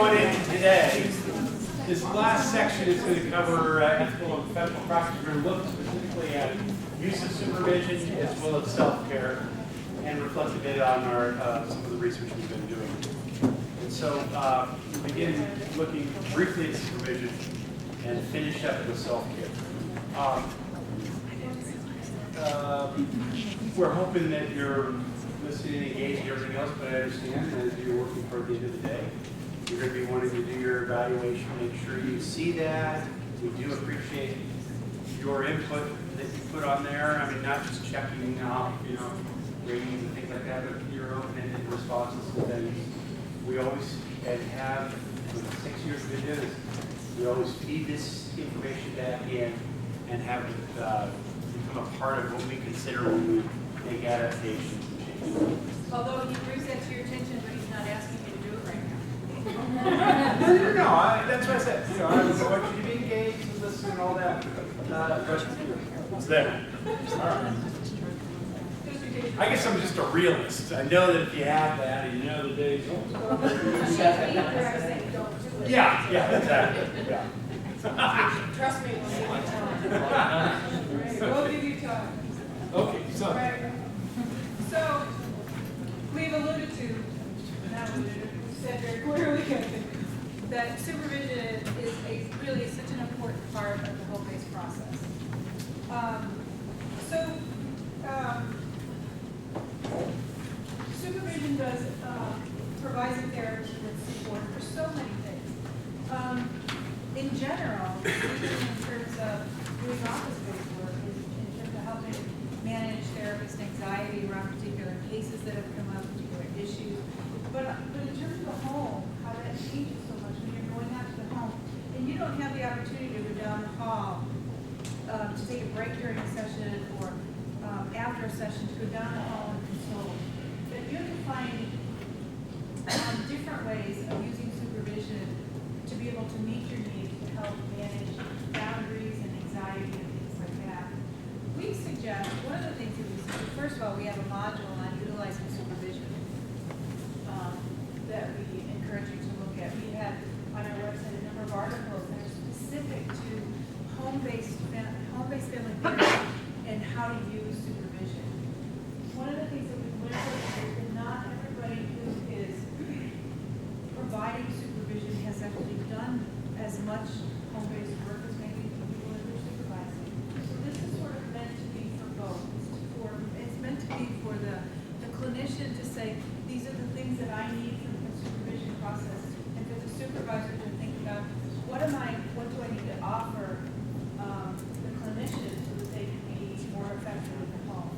going in today, this last section is going to cover ethical and professional practice. We're going to look specifically at use of supervision as well as self-care and reflect a bit on our some of the research we've been doing. And so we begin looking briefly at supervision and finish up with self-care. We're hoping that you're listening and engaged in everything else, but I understand that as you're working toward the end of the day, you're going to be wanting to do your evaluation, make sure you see that. We do appreciate your input that you put on there. I mean, not just checking off, ratings and things like that, but your open-ended responses to things. We always, and have, for the 6 years we've been doing this, we always feed this information back in and have it become a part of what we consider when we make adaptations and changes. Although he brings that to your attention, but he's not asking you to do it right now. No, that's what I said. I want you to be engaged and listen and all that. It's there. All right. I guess I'm just a realist. I know that if you have that, and you know the days. Yeah, exactly. Yeah. Trust me, we'll give you time. Okay, so. So, we've alluded to, said very clearly, that supervision is really such an important part of the home-based process. Supervision provides a therapist with support for so many things. In general, in terms of doing office-based work, in terms of helping manage therapist anxiety around particular cases that have come up, particular issues. But in terms of the home, how that changes so much when you're going out to the home, and you don't have the opportunity to go down the hall to take a break during a session or after a session to go down the hall and consult. But you have to find different ways of using supervision to be able to meet your needs to help manage boundaries and anxiety and things like that. We suggest, one of the things that we suggest, first of all, we have a module on utilizing supervision that we encourage you to look at. We have on our website a number of articles that are specific to home-based family therapy and how to use supervision. One of the things that we've learned is that not everybody who is providing supervision has actually done as much home-based work as maybe the people that they're supervising. So this is sort of meant to be for both. It's meant to be for the clinician to say, these are the things that I need from the supervision process, and for the supervisor to think about, what do I need to offer the clinician so that they can be more effective in the home.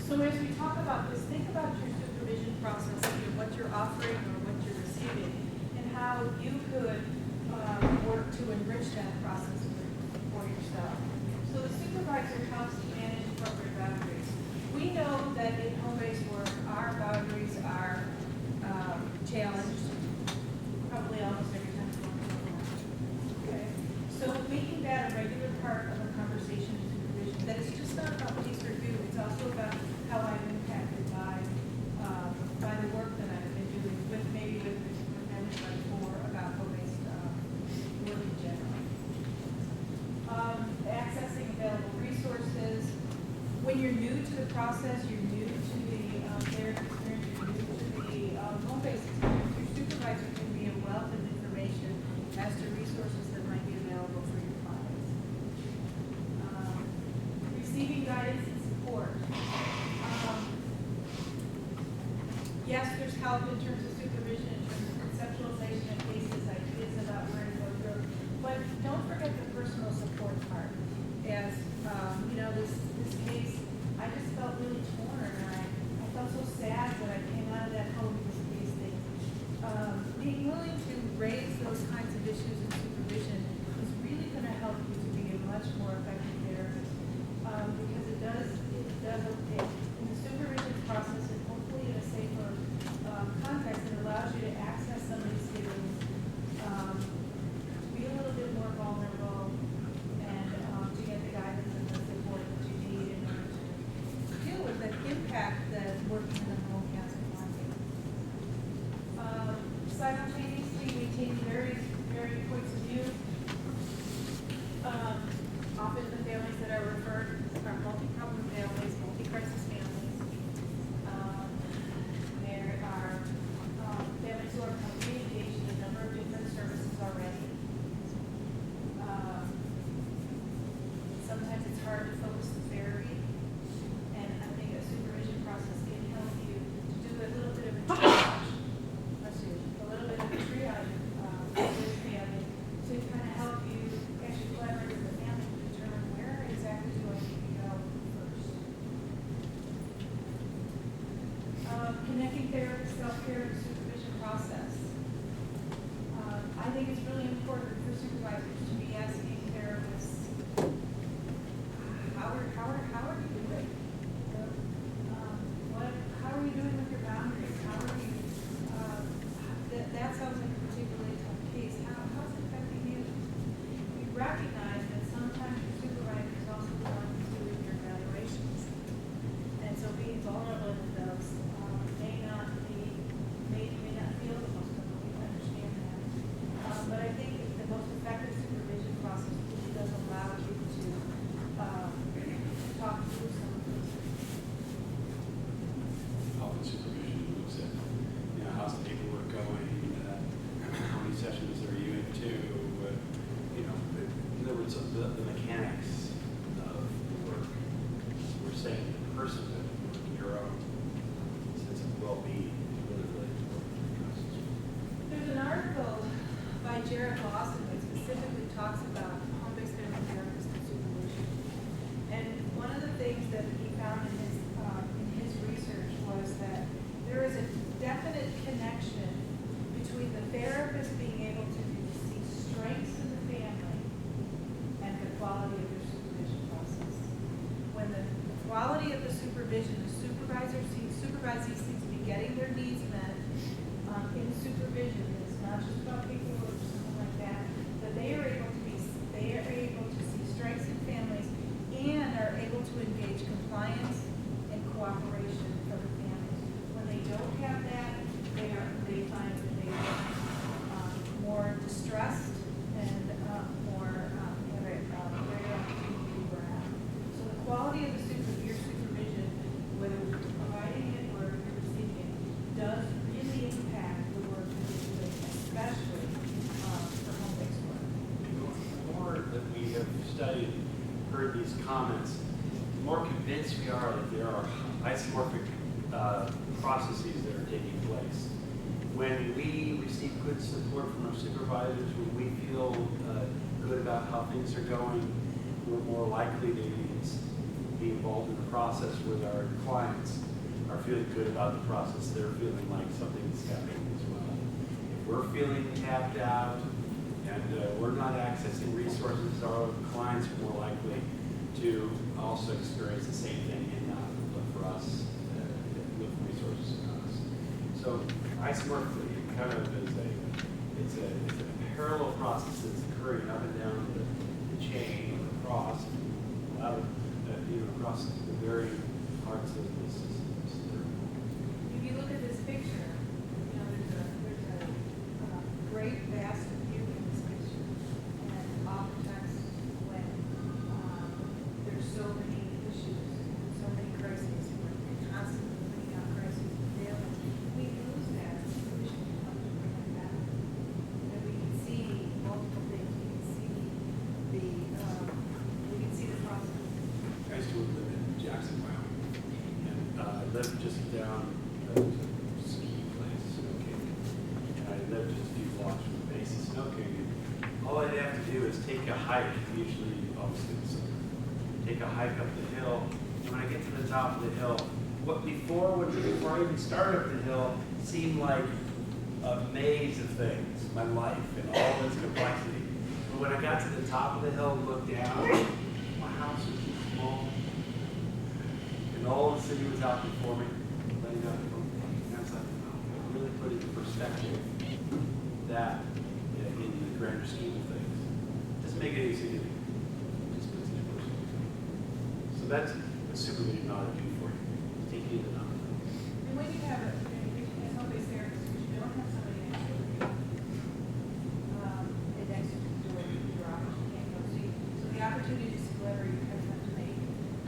So as we talk about this, think about your supervision process, what you're offering or what you're receiving, and how you could work to enrich that process for yourself. So the supervisor helps to manage appropriate boundaries. We know that in home-based work, our boundaries are challenged, probably almost every time we go to the home. Okay? So making that a regular part of a conversation and supervision, that it's just not about case review, it's also about how I'm impacted by the work that I've been doing with management or about home-based work in general. Accessing available resources. When you're new to the process, you're new to the therapy experience, you're new to the home-based experience, your supervisor can be a wealth of information as to resources that might be available for your clients. Receiving guidance and support. Yes, there's help in terms of supervision, in terms of conceptualization of cases, ideas about where to go through, but don't forget the personal support part. As this case, I just felt really torn, and I felt so sad when I came out of that home because of these things. Being willing to raise those kinds of issues in supervision is really going to help you to be a much more effective therapist, because it does in the supervision process, and hopefully in a safer context, it allows you to access some of these feelings, be a little bit more vulnerable, and to get the guidance and the support that you need in order to deal with the impact that working in the home care of the supervision process. I think it's really important for supervisors to be asking therapists, how are you doing? How are you doing with your boundaries? How are you, that sounds like a particularly tough case. How's it affecting you? We recognize that sometimes your supervisor is also the one who's doing your evaluations. And so being vulnerable in those may not feel the most comfortable. We understand that. But I think the most effective supervision process really does allow you to talk through some of those things. Health and supervision looks at, how's the paperwork going, how many sessions are you into, In other words, the mechanics of the work. We're saying the person that your own sense of well-being is really, really important. There's an article by Jared Lawson that specifically talks about home-based family therapists and supervision. And one of the things that he found in his research was that there is a definite connection between the therapist being able to see strengths in the family and the quality of their supervision process. When the quality of the supervision, the supervisees seem to be getting their needs met in supervision, it's not just about paperwork or something like that, but they are able to see strengths in families and are able to engage compliance and cooperation from the families. When they don't have that, they find that they are more distressed and more have a greater opportunity to burn out. So the quality of your supervision, whether you're providing it or you're receiving it, does really impact the work that you're doing, especially for home-based work. The more that we have studied, heard these comments, the more convinced we are that there are isomorphic processes that are taking place. When we receive good support from our supervisors, when we feel good about how things are going, we're more likely to be involved in the process with our clients, are feeling good about the process. They're feeling like something's happening as well. If we're feeling tapped out and we're not accessing resources, our clients are more likely to also experience the same thing and not look for us with resources in us. So isomorphically, it kind of is a parallel process that's occurring up and down the chain, across, across the very parts of the systems. If you look at this picture, there's a great vast view in this picture. And oftentimes when there's so many issues, so many crises, we're constantly putting out crises daily, we lose that supervision to help to bring it back. And we can see multiple things, we can see the process. I used to live in Jackson, Wyoming, And I lived just down a ski place, Snow Canyon. And I lived just a few blocks from the base of Snow Canyon. All I'd have to do is take a hike, usually obviously in the summer, take a hike up the hill. And when I get to the top of the hill, before I even started up the hill, seemed like a maze of things, my life and all its complexity. But when I got to the top of the hill and looked down, my house was too small. And all the city was out before me, laying out the book. And I was like, oh, really put into perspective that in the grander scheme of things. Doesn't make it any significant. It just puts it in perspective. So that's what supervision ought to do for you. Take you to the number. And when you have a home-based therapist, you don't have somebody next to you, next to the door, your office, you can't go see. So the opportunity to see whatever you have to make.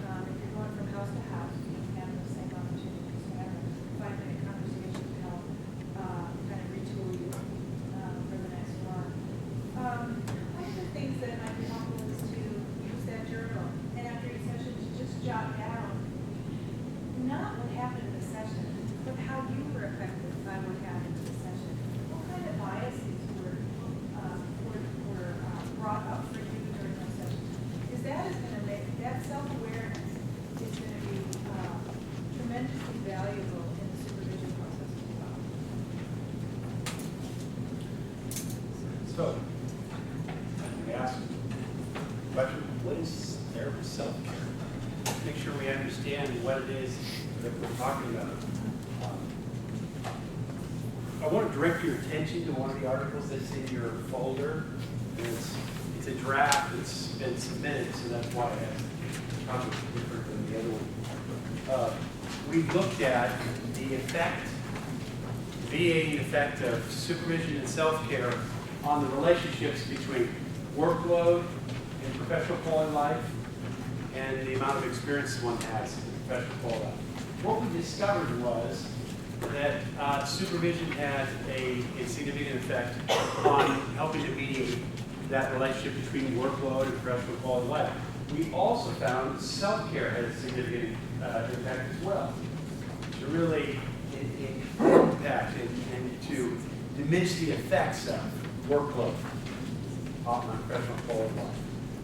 If you're going from house to house, you can have the same opportunities to have a 5-minute conversation to help kind of retool you for the next one. One of the things that might be helpful is to use that journal, and after each session, to just jot down not what happened in the session, but how you were affected by what happened in the session. What kind of biases were brought up for you during those sessions? Because that is going to make, that self-awareness is going to be is there with self-care? Make sure we understand what it is that we're talking about. I want to direct your attention to one of the articles that's in your folder. It's a draft that's been submitted, so that's why it's probably different than the other one. We looked at the VA effect of supervision and self-care on the relationships between workload and professional quality of life and the amount of experience one has in professional quality of life. What we discovered was that supervision had a significant effect on helping to mediate that relationship between workload and professional quality of life. We also found self-care had a significant impact as well, to really impact and to diminish the effects of workload on professional quality of life.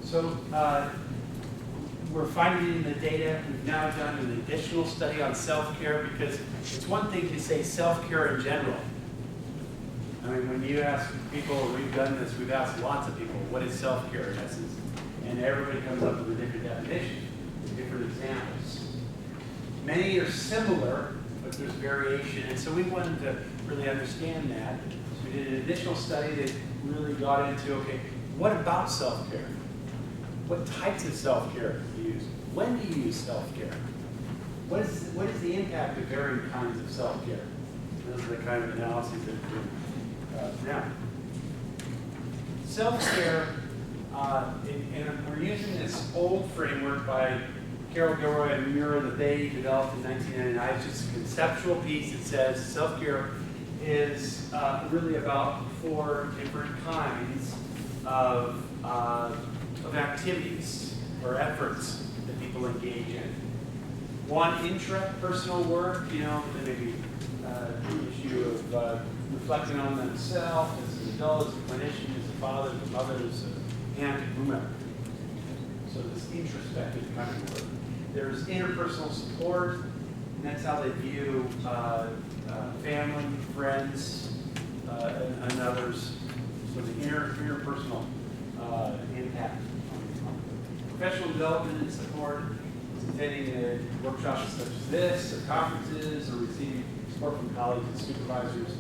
So we're finding in the data, we've now done an additional study on self-care, because it's one thing to say self-care in general. I mean, when you ask people, we've done this, we've asked lots of people, what is self-care in essence? And everybody comes up with a different definition, different examples. Many are similar, but there's variation, and so we wanted to really understand that. So we did an additional study that really got into, okay, what about self-care? What types of self-care do you use? When do you use self-care? What is the impact of varying kinds of self-care? Those are the kind of analyses that we're doing now. Self-care, and we're using this old framework by Carol Gilroy and Mura that they developed in 1999. It's just a conceptual piece that says self-care is really about 4 different kinds of activities or efforts that people engage in. One, intrapersonal work, maybe the issue of reflecting on themselves as an adult, as a clinician, as a father, as a mother, as a aunt, whomever. So this introspective kind of work. There's interpersonal support, and that's how they view family, friends, and others. So the interpersonal impact. Professional development and support is attending workshops such as this, or conferences, or receiving support from colleagues and supervisors,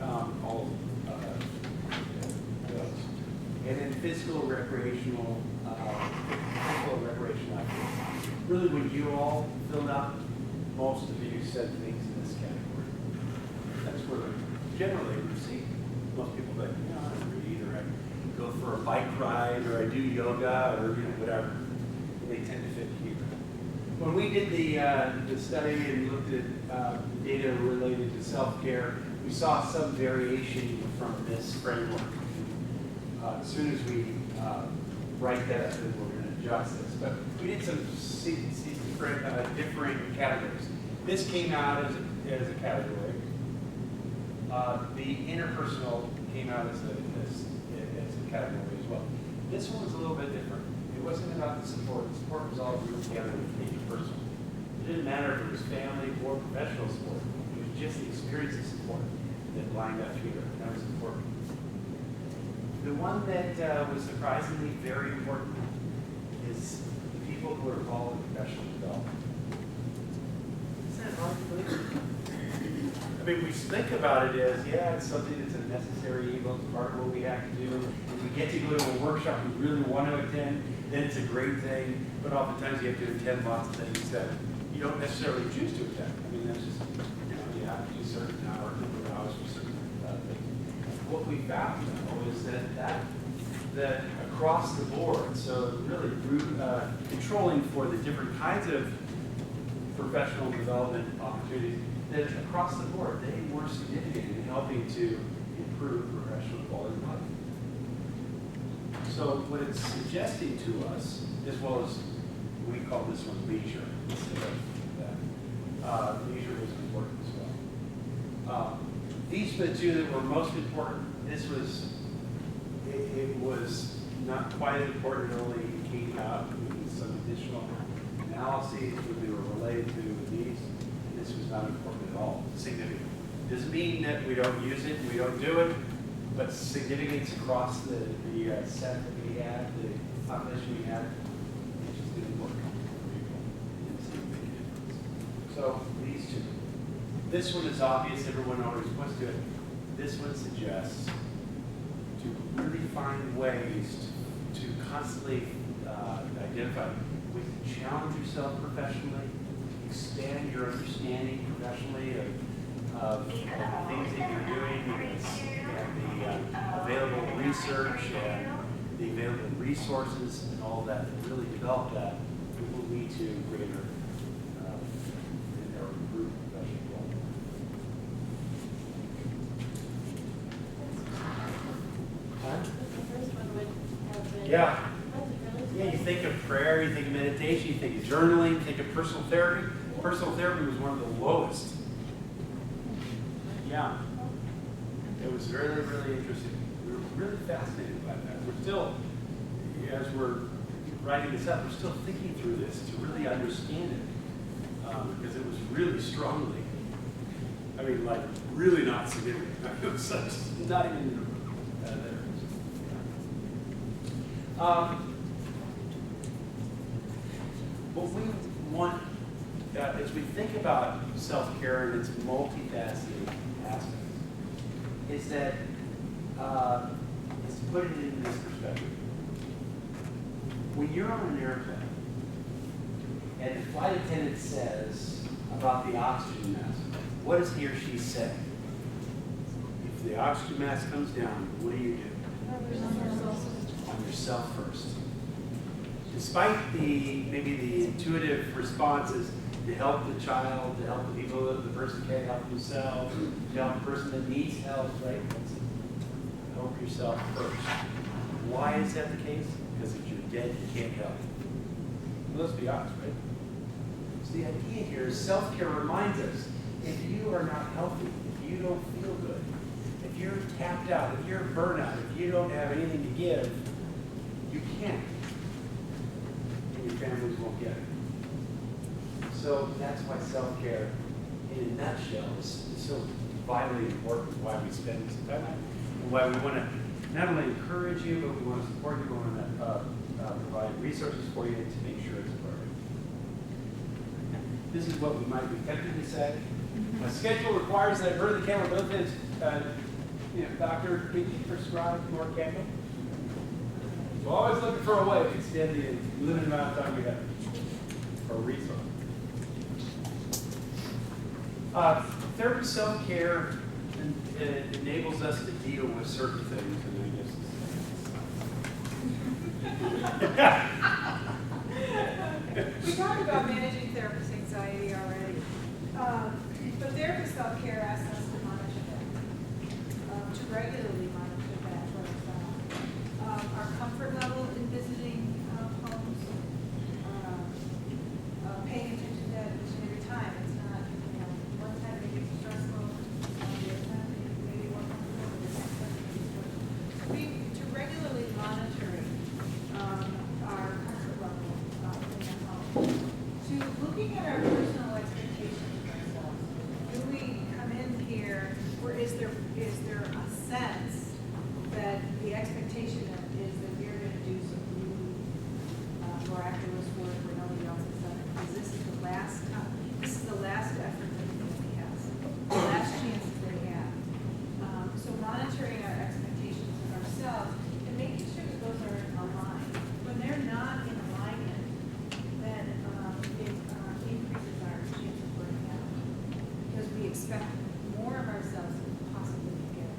all of those. And then physical recreational activities. Really, when you all filled out, most of you said things in this category. That's where generally we see most people that, I read, or I go for a bike ride, or I do yoga, or whatever. They tend to fit here. When we did the study and looked at data related to self-care, we saw some variation from this framework. As soon as we write that up, then we're going to adjust this. But we did some different categories. This came out as a category. The interpersonal came out as a category as well. This one was a little bit different. It wasn't about the support. The support was all grouped together with interpersonal. It didn't matter if it was family or professional support. It was just the experience of support that lined up here. That was important. The one that was surprisingly very important is the people who are involved in professional development. Isn't that hard to believe? I mean, we think about it as, it's something that's a necessary evil, it's part of what we have to do. If we get to go to a workshop we really want to attend, then it's a great thing. But oftentimes you have to attend lots of things that you don't necessarily choose to attend. I mean, that's just, you have to do certain hours, number of hours for certain things. What we found, though, is that across the board, so really controlling for the different kinds of professional development opportunities, that across the board, they were significant in helping to improve professional quality of life. So what it's suggesting to us, as well as we call this one leisure, instead of that. Leisure was important as well. These were the two that were most important. This was, it was not quite as important, it only came out with some additional analyses when they were related to these. This was not important at all, significant. Doesn't mean that we don't use it, we don't do it, but significance across the set that we had, the population we had, So these two. This one is obvious, everyone already points to it. This one suggests to really find ways to constantly identify ways to challenge yourself professionally, expand your understanding professionally of the things that you're doing, and the available research and the available resources and all that, to really develop that, it will lead to greater or improved professional development. Yeah. Yeah, you think of prayer, you think of meditation, you think of journaling, you think of personal therapy. Personal therapy was one of the lowest. Yeah. It was really, really interesting. We were really fascinated by that. We're still, as we're writing this up, we're still thinking through this to really understand it. Because it was really strongly, I mean, like, really not significant. It was such, not even there. What we want, as we think about self-care and its multifaceted aspects, is that, is to put it in this perspective. When you're on an airplane, and the flight attendant says about the oxygen mask, what does he or she say? If the oxygen mask comes down, what do? On yourself first. Despite maybe the intuitive responses to help the child, to help the people, the person can't help themselves, to help the person that needs help, right? Help yourself first. Why is that the case? Because if you're dead, you can't help. Well, let's be honest, right? So the idea here is self-care reminds us, if you are not healthy, if you don't feel good, if you're tapped out, if you're burnout, if you don't have anything to give, you can't. And your families won't get it. So that's why self-care, in a nutshell, is so vitally important, why we spend some time on it, and why we want to not only encourage you, but we want to support you, we want to provide resources for you to make sure it's a priority. This is what we might be tempted to say. A schedule requires that I burn the candle both ends. Doctor, could you prescribe more candle? So always looking for a way to extend the limited amount of time we have for resource. Therapy self-care enables us to deal with certain things, and I guess. We talked about managing therapist anxiety already. But therapist self-care asks us to monitor that, to regularly monitor that, our comfort level in visiting homes, paying attention to that each and every time. It's not, one time maybe it's stressful, the other time maybe more comfortable, the next time maybe stressful. To regularly monitoring our comfort level in the home, to looking at our personal expectations of ourselves. Do we come in here, or is there a sense that the expectation is that we're going to do some really miraculous work where nobody else has done it? Because this is the last time, this is the last effort that the family has, the last chance that they have. So monitoring our expectations of ourselves and making sure that those are aligned. When they're not in alignment, then it increases our chance of burning out because we expect more of ourselves than we possibly can get.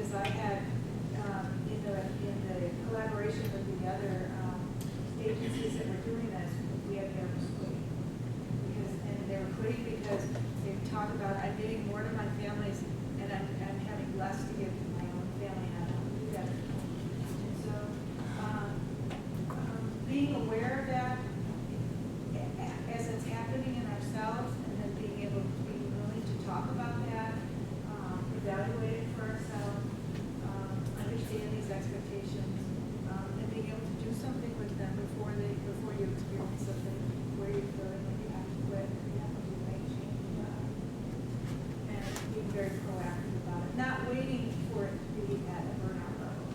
because I had, in the collaboration with the other agencies that were doing this, we had parents quitting. And they were quitting because they talk about, I'm giving more to my families, and I'm having less to give to my own family, and I don't do that. And so, being aware of that as it's happening in ourselves, and then being able to be willing to talk about that, evaluate it for ourselves, understand these expectations, and being able to do something with them before you experience something where you're feeling like you have to quit, or you have to make change, and being very proactive about it, not waiting for it to be at a burnout level.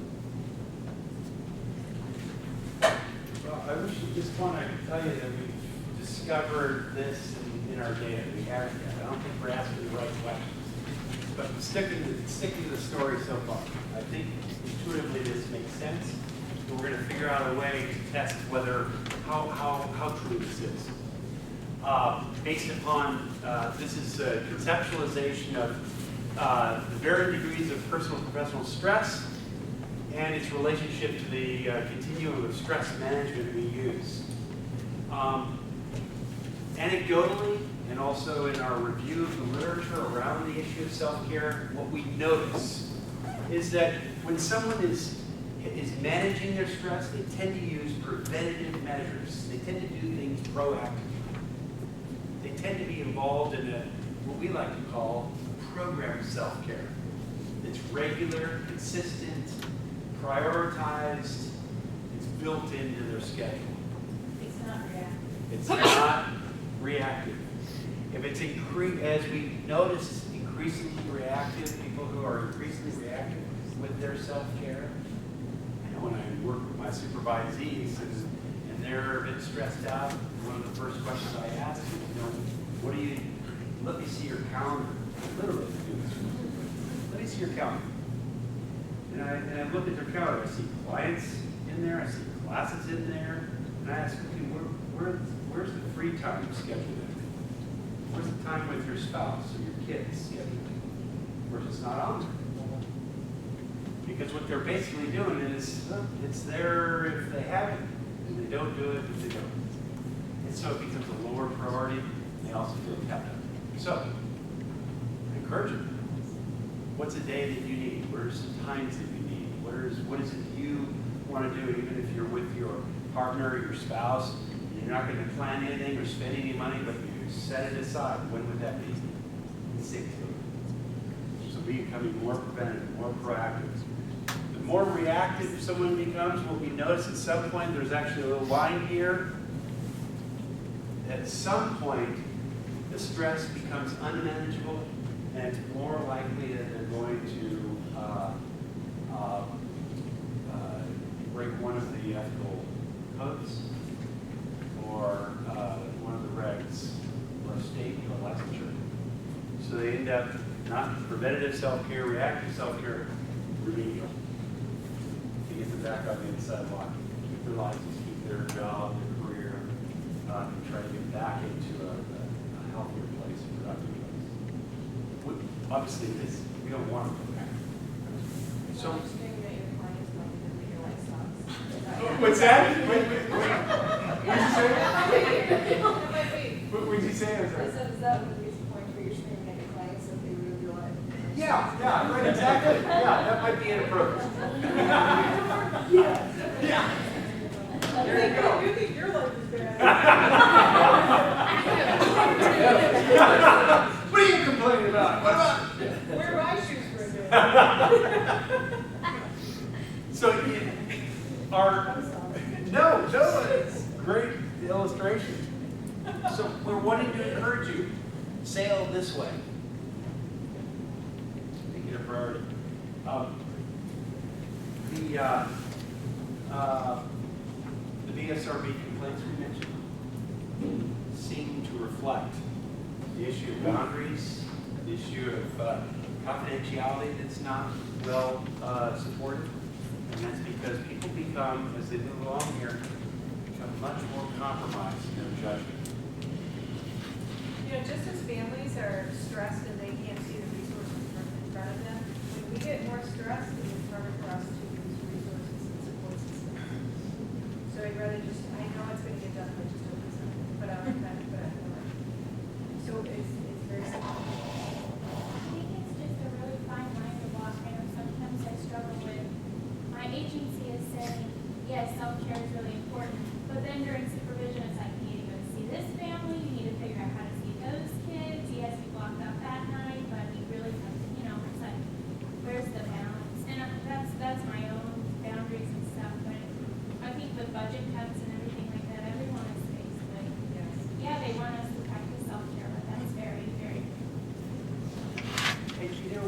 Well, I wish at this point I could tell you that we've discovered this in our data. We haven't yet. I don't think we're asking the right questions. But sticking to the story so far, I think intuitively this makes sense. But we're going to figure out a way to test whether how true this is. Based upon this is a conceptualization of the varying degrees of personal and professional stress and its relationship to the continuum of stress management we use. Anecdotally, and also in our review of the literature around the issue of self-care, what we notice is that when someone is managing their stress, they tend to use preventative measures. They tend to do things proactively. They tend to be involved in what we like to call program self-care. It's regular, consistent, prioritized, it's built into their schedule. It's not reactive. It's not reactive. If it's as we notice, increasingly reactive, people who are increasingly reactive with their self-care, I know when I work with my supervisees and they're a bit stressed out, one of the first questions I ask is, what do you, let me see your calendar. Literally do this. Let me see your calendar. And I look at their calendar, I see clients in there, I see classes in there, and I ask, okay, where's the free time scheduled in? Where's the time with your spouse or your kids scheduled? Where's it's not on there? Because what they're basically doing is, it's there if they have it, and they don't do it if they don't. And so it becomes a lower priority, and they also feel kept up. So, I encourage them. What's a day that you need? What are some times that you need? What is it you want to do, even if you're with your partner or your spouse? You're not going to plan anything or spend any money, but you set it aside. When would that be? Stick to it. So becoming more preventative, more proactive. The more reactive someone becomes, what we notice at some point, there's actually a little line here. At some point, the stress becomes unmanageable, and it's more likely that they're going to break one of the ethical codes or one of the regs or state or licensure. So they end up not preventative self-care, reactive self-care, remedial. They get them back on the inside line, keep their license, keep their job, their career, and try to get back into a healthier place, a productive place. Obviously, we don't want to go back. So, what's that? Wait. What did you say? Is that would be the point where you're screaming at your clients if they really realize? Yeah, right, exactly. Yeah, that might be inappropriate. Yeah. There you go. You think your life is bad. What are you complaining about? What about? Wear my shoes for a day. So, no, it's a great illustration. So we're wanting to encourage you. Sail this way. Make it a priority. The BSRB complaints we mentioned seem to reflect the issue of boundaries, the issue of confidentiality that's not well supported. And that's because people become, as they move along here, become much more compromised in their judgment. You know, just as families are stressed and they can't see the resources in front of them, when we get more stressed,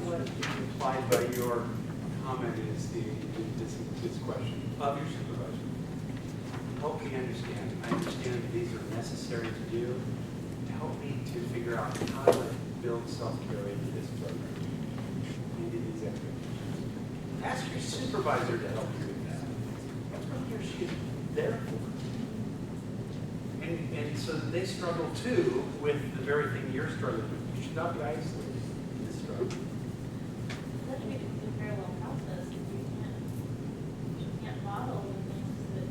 what is implied by your comment is this question of your supervisor? Help me understand. I understand that these are necessary to do. Help me to figure out how to build self-care into this program, into these expectations. Ask your supervisor to help you with that. That's what he or she is there for. And so they struggle too with the very thing you're struggling with. You should not be isolated in this struggle. That should be a parallel process. You can't model the things that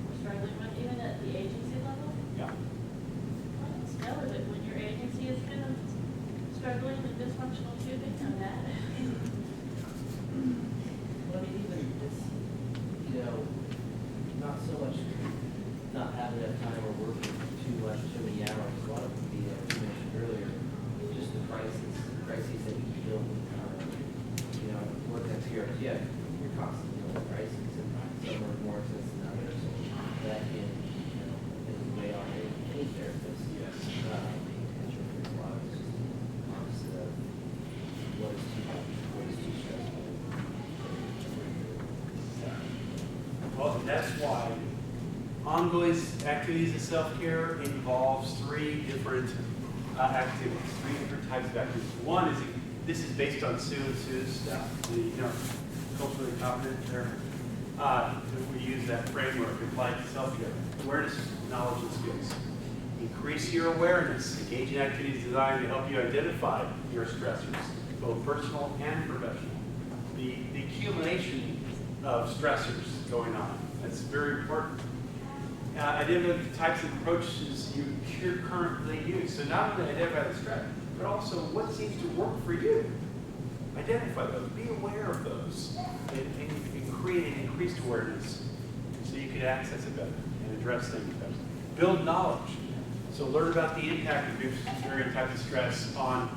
we're struggling with, even at the agency level. Yeah. Well, it's stellar that when your agency is kind of struggling with dysfunctional too, they know that. Well, I mean, even it's, you know, not so much not having enough time or working too much, too many hours. A lot of it would be, as you mentioned earlier, just the crises that you feel, you know, working at PRS. Yeah, you're constantly dealing with crises, and some are more intense than others. So that can, you know, weigh on any therapist. Yes. And your free life is just opposite of what is too much, what is too stressful. Well, that's why ongoing activities of self-care involves three different activities, three different types of activities. One is, this is based on Sue and Sue's stuff, the, you know, culturally competent there. We use that framework applied to self-care. Awareness, knowledge, and skills. Increase your awareness. Engage in activities designed to help you identify your stressors, both personal and professional. The accumulation of stressors going on. That's very important. Identify the types of approaches you currently use. So not only identify the stress, but also what seems to work for you. Identify those. Be aware of those. And create an increased awareness so you can access it better and address things better. Build knowledge. So learn about the impact of varying types of stress on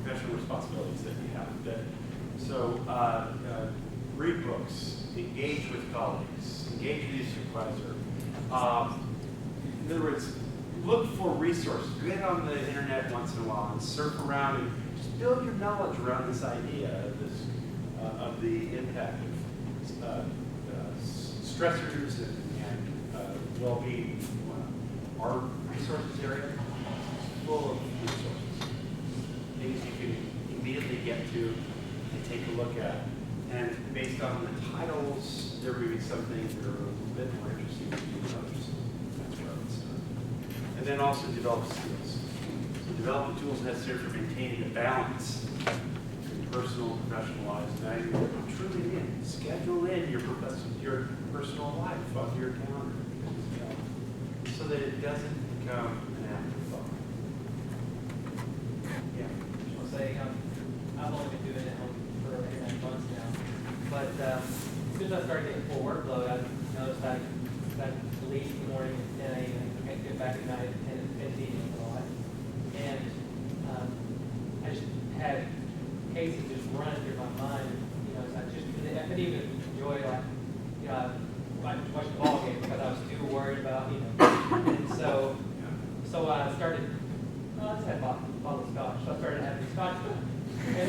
professional responsibilities that you have. So read books, engage with colleagues, engage with your supervisor. In other words, look for resources. Get on the internet once in a while and surf around and just build your knowledge around this idea of the impact of stressors and well-being. Our resources area is full of resources, things you can immediately get to and take a look at. And based on the titles, there may be some things that are a little bit more interesting to you than others. That's where I would start. And then also develop skills. So develop the tools necessary for maintaining a balance in personal and professional lives. Now you truly in. Schedule in your personal life on your calendar, so that it doesn't become an afterthought. Yeah. I'll say, I've only been doing it for 8 months now, but as soon as I started getting full workload, I noticed I leave in the morning at 10 a.m. and get back at night at 10 and 15 a lot. And I just had cases just running through my mind, you know, so I couldn't even enjoy, like, you know, I watched the ball game because I was too worried about, you know, and so I started, I just had a bottle of scotch, so I started having scotch, and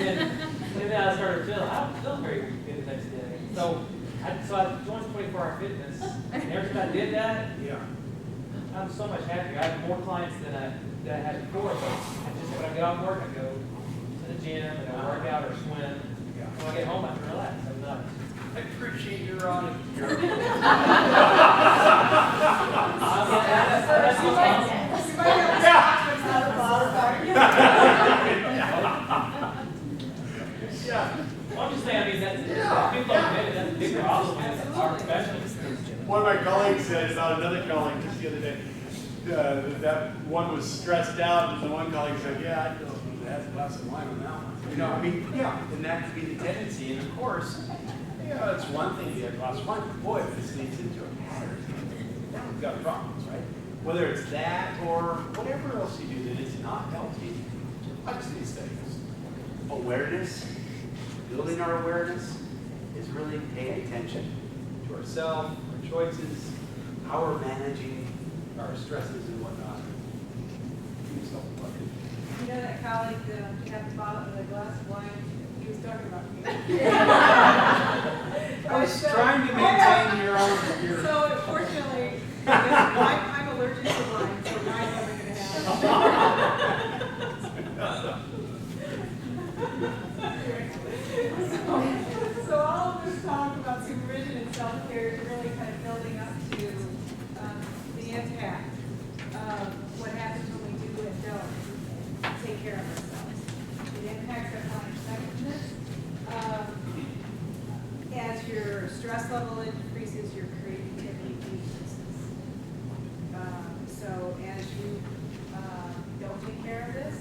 then I started feeling, I don't feel very good the next day. So I joined 24-Hour Fitness, and ever since I did that, Yeah. I'm so much happier. I have more clients than I had before, but when I get off work, I go to the gym and I work out or swim. Yeah. When I get home, I can relax. I'm not. I appreciate your honesty. That's You might have a scotch, but it's not a bottle of Yeah. Well, I'm just saying, I mean, that's people don't admit it. That's a big problem in our profession. One of my colleagues said about another colleague just the other day, that one was stressed out, and the one colleague said, yeah, I know, have a glass of wine on that one. You know, I mean, yeah, and that could be the tendency, and of course, yeah, it's one thing to get a glass of wine, but boy, if this leads into a pattern, now we've got problems, right? Whether it's that or whatever else you do that is not healthy, watch these things. Awareness, building our awareness, is really paying attention to ourselves, our choices, how we're managing our stresses and whatnot. Keep yourself plugged in. You know that colleague that had the bottle, the glass of wine, he was talking about me. I was trying to maintain your own. So unfortunately, I'm allergic to wine, so wine's never gonna happen. So all of this talk about supervision and self-care is really kind of building up to the impact of what happens when we do and don't take care of ourselves. It impacts our client effectiveness. As your stress level increases, your creativity decreases. So as you don't take care of this,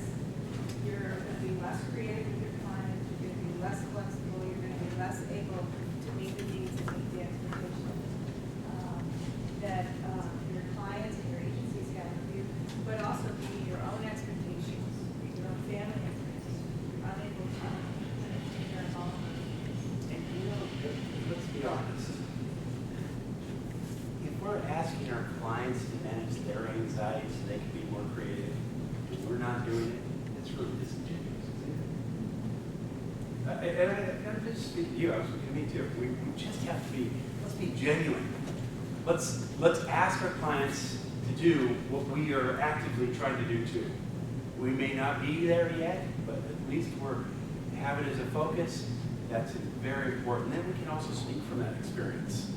you're going to be less creative with your clients, you're going to be less flexible, you're going to be less able to meet the needs and meet the expectations that your clients and your agencies have of you, but also meeting your own expectations, your own family expectations. You're unable to take care of all of them. And let's be honest. If we're asking our clients to manage their anxiety so they can be more creative, and we're not doing it, it's really disingenuous, isn't it? And I'm just speaking to you, I was looking at me too. We just have to be, let's be genuine. Let's ask our clients to do what we are actively trying to do too. We may not be there yet, but at least we're have it as a focus. That's very important. Then we can also speak from that experience.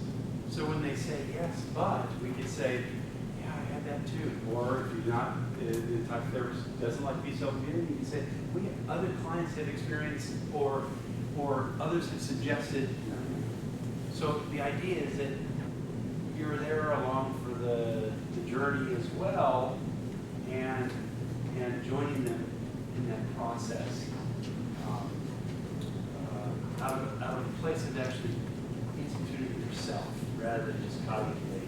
So when they say yes, but we could say, yeah, I had that too. Or if you're not, the type of therapist doesn't like to be self-admitted, you can say, we have other clients that have experienced or others have suggested. So the idea is that you're there along for the journey as well, and joining them in that process. Out of a place of actually instituting yourself rather than just cognitively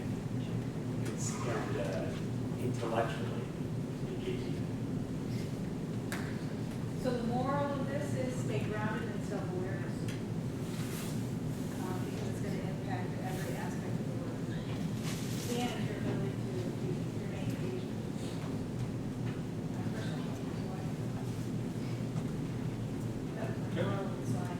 and intellectually engaging. So the moral of this is stay grounded in self-awareness. Because it's going to impact every aspect of the work. And your ability to remain engaged. Personal life. That's my moral of the slide.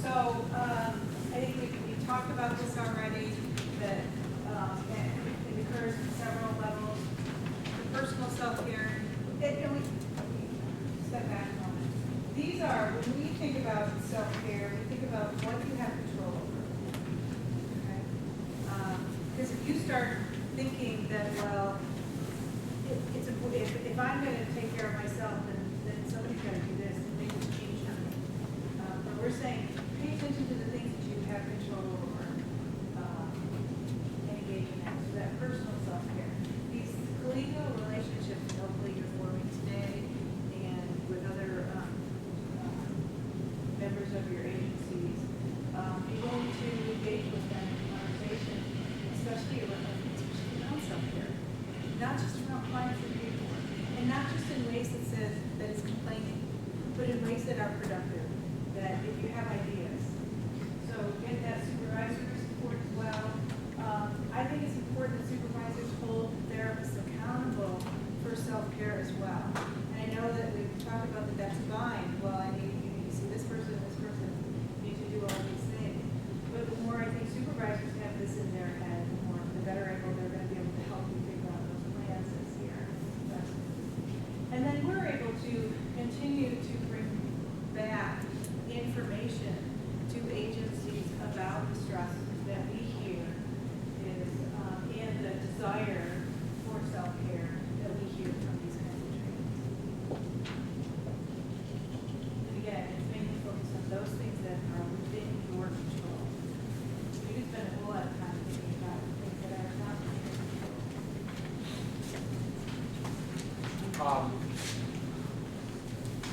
So, I think we talked about this already, that it occurs at several levels. The personal self-care, and we step back a moment. These are, when we think about self-care, we think about what you have control over. Okay? Because if you start thinking that, well, if I'm going to take care of myself, then somebody's got to do this, and things change nothing. But we're saying, pay attention to the things that you have control over, and engage in that. So that personal self-care. These collegial relationships that hopefully you're forming today and with other members of your agencies, be willing to engage with them in conversation, especially around self-care. Not just around clients and people, and not just in ways that says that it's complaining, but in ways that are productive, that if you have ideas. So get that supervisory support as well. I think it's important that supervisors hold therapists accountable for self-care as well. And I know that we've talked about that that's fine. Well, you need to see this person, you need to do all these things. But the more I think supervisors have this in their head, the better able they're going to be able to help you figure out those plans this year. And then we're able to continue to bring back information to agencies about the stresses that we hear is and the desire for self-care that we hear from these kinds of trainings. And again, it's mainly focused on those things that are within your control. We can spend a whole lot of time thinking about things that are not within your control.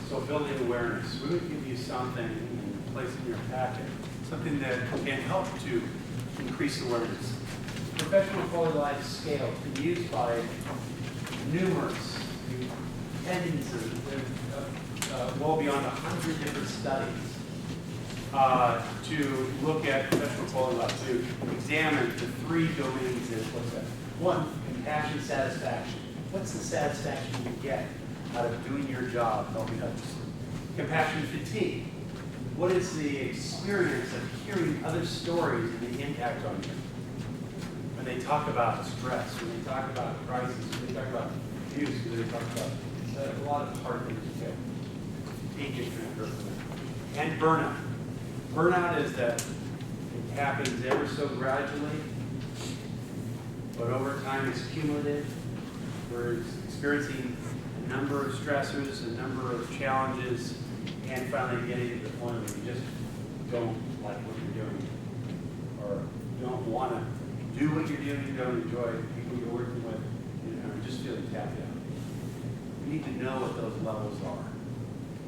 So building awareness, we would give you something and place in your packet, something that can help to increase awareness. Professional quality of life scale has been used by numerous, tens of, well beyond 100 different studies to look at professional quality of life, to examine the three domains in what's that? One, compassion, satisfaction. What's the satisfaction you get out of doing your job, helping others? Compassion fatigue. What is the experience of hearing other stories and the impact on you? When they talk about stress, when they talk about crisis, when they talk about abuse, when they talk about a lot of hard things to get. Take it from that person. And burnout. Burnout is that it happens ever so gradually, but over time it's cumulative. We're experiencing a number of stressors, a number of challenges, and finally getting to the point where you just don't like what you're doing, or don't want to do what you're doing, you don't enjoy the people you're working with, just feeling tapped out. You need to know what those levels are.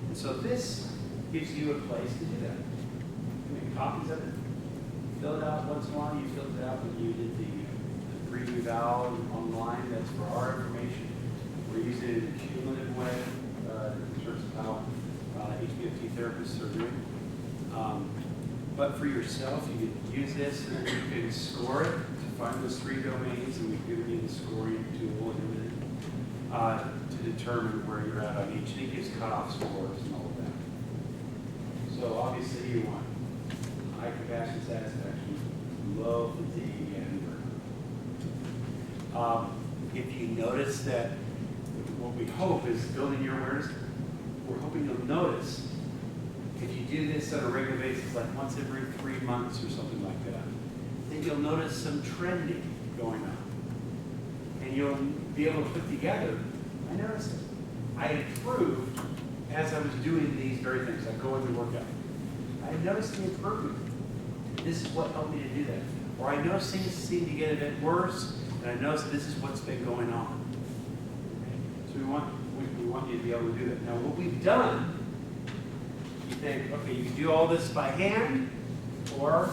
And so this gives you a place to do that. You make copies of it, fill it out once in a while. You filled it out when you did the pre-eval online. That's for our information. We're using it in a cumulative way in terms of how HBFT therapists are doing. But for yourself, you can use this and you can score it to find those 3 domains, and we've given you the scoring tool in a minute to determine where you're at on each. And it gives cutoff scores and all of that. So obviously you want high compassion satisfaction, low fatigue, and burnout. If you notice that what we hope is building your awareness, we're hoping you'll notice if you do this on a regular basis, like once every 3 months or something like that, then you'll notice some trending going on. And you'll be able to put together, I noticed it. I improved as I was doing these very things. I go in the workout. I noticed the improvement. This is what helped me to do that. Or I noticed things seem to get a bit worse, and I noticed this is what's been going on. So we want you to be able to do that. Now what we've done, you think, okay, you can do all this by hand, or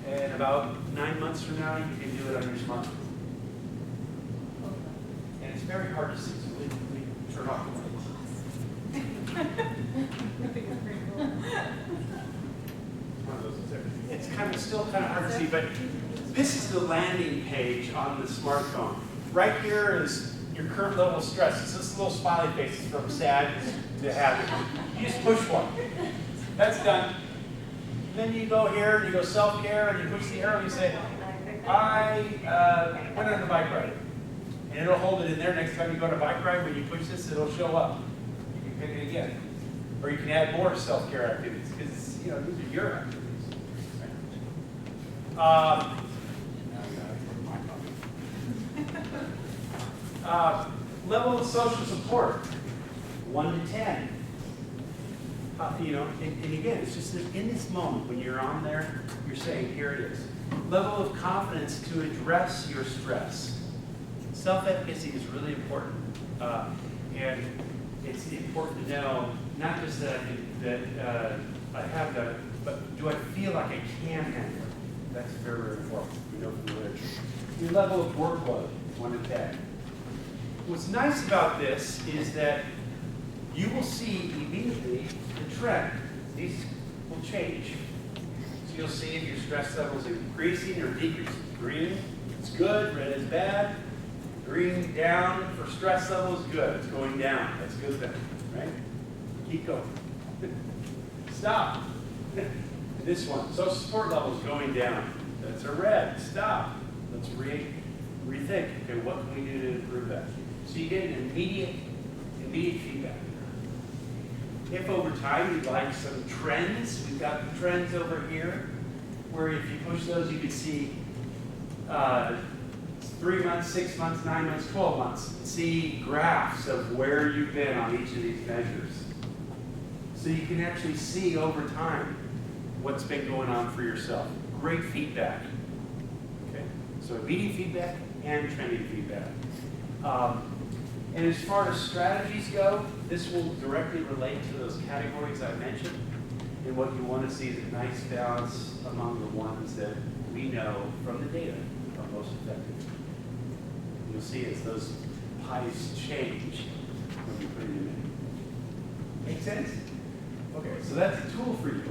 in about 9 months from now, you can do it on your smartphone. And it's very hard to see, so we turn off the lights. One of those is there. It's still kind of hard to see, but this is the landing page on the smartphone. Right here is your current level of stress. It's this little smiley face from sad to happy. You just push one. That's done. Then you go here and you go self-care and you push the arrow and you say, I went on a bike ride. And it'll hold it in there. Next time you go on a bike ride, when you push this, it'll show up. You can pick it again. Or you can add more self-care activities, because these are your activities. Level of social support, 1 to 10. And again, it's just that in this moment when you're on there, you're saying, here it is. Level of confidence to address your stress. Self-efficacy is really important. And it's important to know, not just that I have that, but do I feel like I can handle it? That's very, very important. We know from the literature. Your level of workload, 1 to 10. What's nice about this is that you will see immediately the trend. These will change. So you'll see if your stress level is increasing or decreasing. Green, it's good. Red is bad. Green down for stress level is good. It's going down. That's good then, right? Keep going. Stop. This one, social support level is going down. That's a red. Stop. Let's rethink. Okay, what can we do to improve that? So you get an immediate feedback. If over time you'd like some trends, we've got the trends over here, where if you push those, you can see 3 months, 6 months, 9 months, 12 months. See graphs of where you've been on each of these measures. So you can actually see over time what's been going on for yourself. Great feedback. Okay? So immediate feedback and trending feedback. And as far as strategies go, this will directly relate to those categories I mentioned. And what you want to see is a nice balance among the ones that we know from the data are most effective. You'll see as those pies change when you put it in. Make sense? Okay, so that's a tool for you.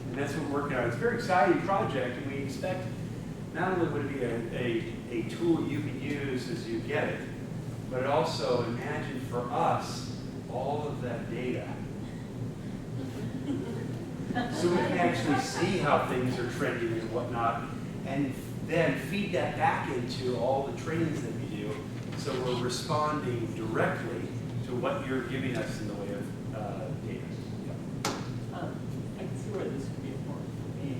And that's what we're working on. It's a very exciting project, and we expect not only would it be a tool you can use as you get it, But also imagine for us, all of that data. So we can actually see how things are trending and whatnot, and then feed that back into all the trainings that we do, so we're responding directly to what you're giving us in the way of data. I can see where this could be important for me.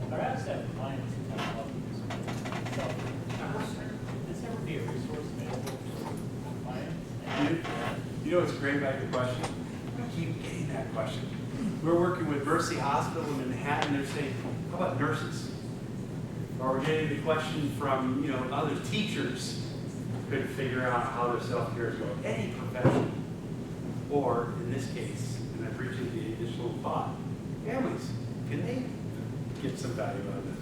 But I also have clients who kind of love this. So, would this ever be a resource available for clients? You know what's great about your question? We keep getting that question. We're working with Mercy Hospital in Manhattan. They're saying, how about nurses? Or we're getting the question from, other teachers couldn't figure out how their self-care is going. Any profession. Or, in this case, and I appreciate the additional thought, families, can they get some value out of this?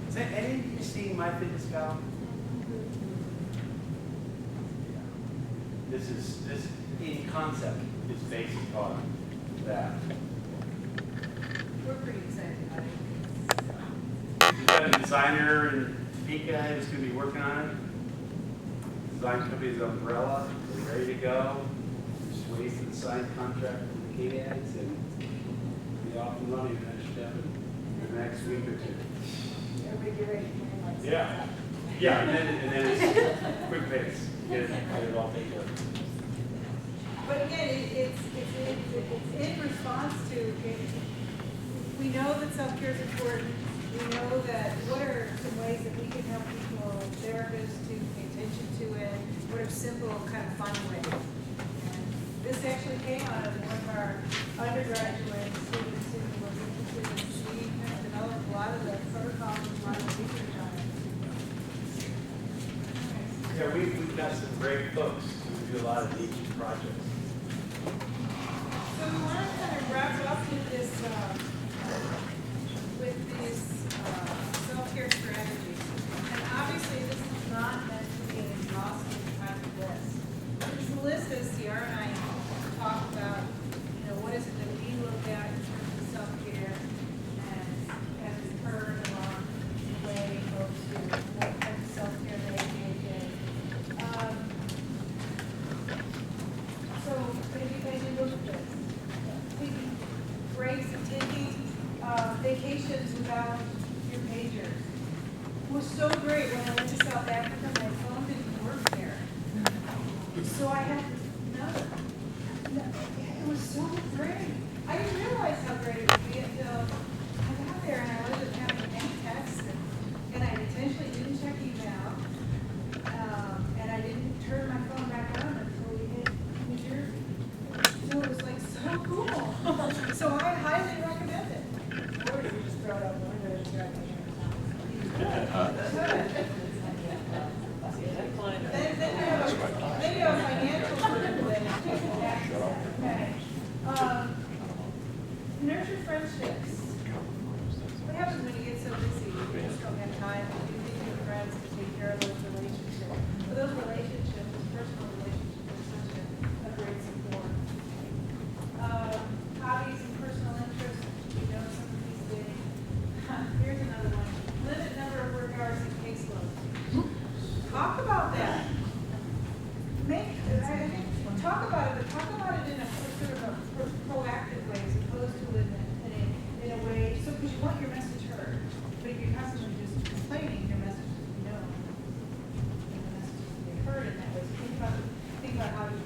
Is that any of you seeing MyFitnessPal? This in concept is based on that. We're pretty excited about it. You've got a designer in Topeka who's going to be working on it. Design company's Umbrella, they're ready to go. Just waiting for the signed contract with the KDADs and be off and running. That should happen in the next week or two. Everybody get ready. Yeah. Yeah, and then it's quick pace. Get it all taken care of. But again, it's in response to, we know that self-care is important. We know that, what are some ways that we can help people, therapists, to pay attention to it? What are simple, kind of fun ways? And this actually came out of one of our undergraduate students who was interested in seeing, kind of developed a lot of the protocols and a lot of the research on it. Yeah, we've got some great folks who do a lot of neat projects. So we want to kind of wrap up with this, self-care strategies. And obviously, this is not meant to be an exhaustive kind of list. This list, as Ciara and I talked about, what is it that we look at in terms of self-care, and has heard along the way folks do what type of self-care they engage in. So, as you look at this, taking breaks and taking vacations without your pagers. It was so great when I went to South Africa, my phone didn't work there. So I had another. It was so great. I didn't realize how great it would be until I got there and I wasn't having any texts, and I intentionally didn't check email, and I didn't turn my phone back on until we hit New Jersey. So it was like so cool. So I highly recommend it. Or you just throw it out the window and drive my Then you have financial privilege. Okay. Nurture friendships. What happens when you get so busy, you just don't have time to do things with friends to take care of those relationships? But those relationships, those personal relationships, are such a great support. Hobbies and personal interests, we know some of these things. Here's another one. Limit number of work hours and caseloads. Talk about that. Talk about it, but talk about it in a sort of a proactive way, as opposed to in a way, so because you want your message heard. But if you're constantly just complaining, your message is known. And the message is being heard in that way. So think about how you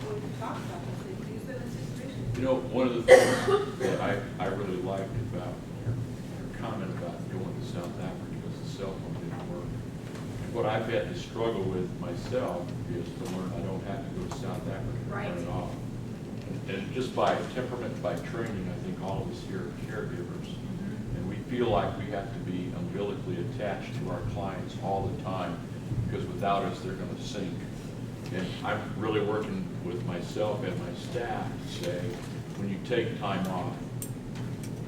would talk about this, and use them in situations. One of the things that I really liked about your comment about going to South Africa was the cell phone didn't work. And what I've had to struggle with myself is to learn I don't have to go to South Africa to turn it off. And just by temperament, by training, I think all of us here are caregivers. And we feel like we have to be umbilically attached to our clients all the time, because without us, they're going to sink. And I'm really working with myself and my staff to say, when you take time off,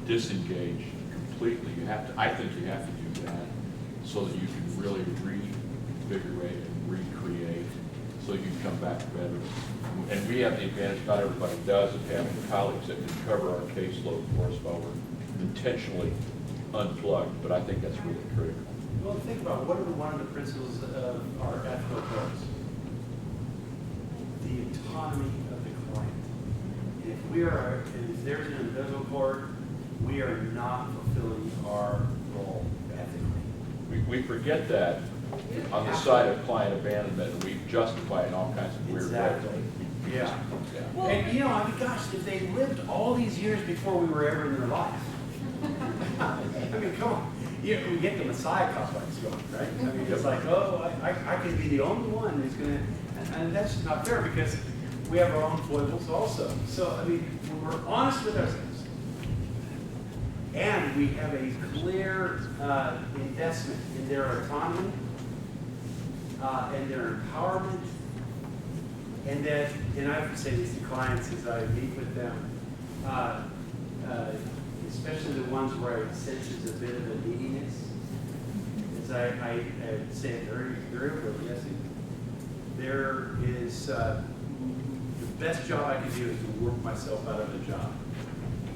disengage completely. I think you have to do that so that you can really reinvigorate and recreate, so you can come back better. And we have the advantage, not everybody does, of having colleagues that can cover our caseload for us while we're intentionally unplugged. But I think that's really critical. Well, think about one of the principles of our ethical codes. we are, if there's an embezzle court, we are not fulfilling our role ethically. We forget that on the side of client abandonment, and we justify it in all kinds of weird ways. Exactly. Yeah. Well- And, you know, I mean, gosh, if they lived all these years before we were ever in their life. I mean, come on. You know, we get the Messiah complex going, right? I mean, it's like, oh, I could be the only one who's gonna, and that's just not fair because we have our own foibles also. So, I mean, when we're honest with ourselves, and we have a clear investment in their autonomy, and their empowerment, and that, and I have to say this to clients as I meet with them, especially the ones where I sense there's a bit of a neediness, as I say it very, very clearly, yes, there is, the best job I can do is to work myself out of a job.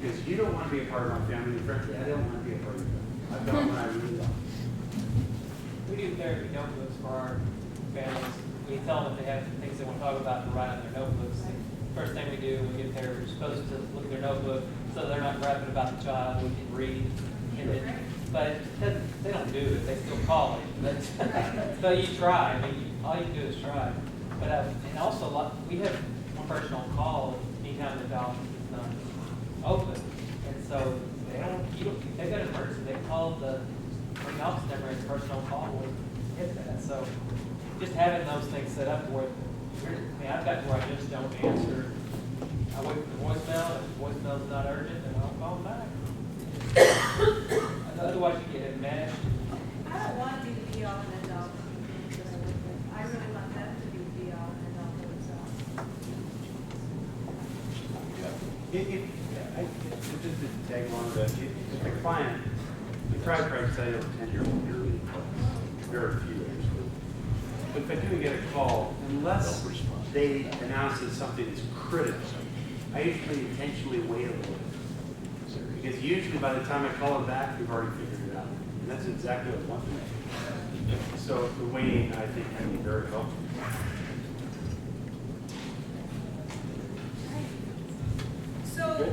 Because you don't want to be a part of my family, and frankly, I don't want to be a part of your family. I've got one I really love. We do therapy notebooks for our families. We tell them if they have things they want to talk about to write on their notebooks. First thing we do when we get there, we're supposed to look at their notebook so they're not rapping about the child. We can read. And then, but they don't do it. They still call it. But you try. I mean, all you can do is try. But and also, we have one person on call anytime the dog is not open, and so they've got an emergency. They call the office number and the person on call will hit that. So just having those things set up where, I mean, I've got to where I just don't answer. I wait for the voicemail. If the voicemail's not urgent, then I'll call them back. Otherwise, you get enmeshed. I don't want to be the be-all and end-all. I really want them to be the be-all and end-all for themselves. Just to tag along with that, if the client, the private practice, I have a 10-year-old yearly class, very few years. But if I do get a call, unless they announce that something is critical, I usually intentionally wait a little bit. Because usually by the time I call it back, we've already figured it out. And that's exactly what I want to make. So the waiting, I think, can be very helpful. So,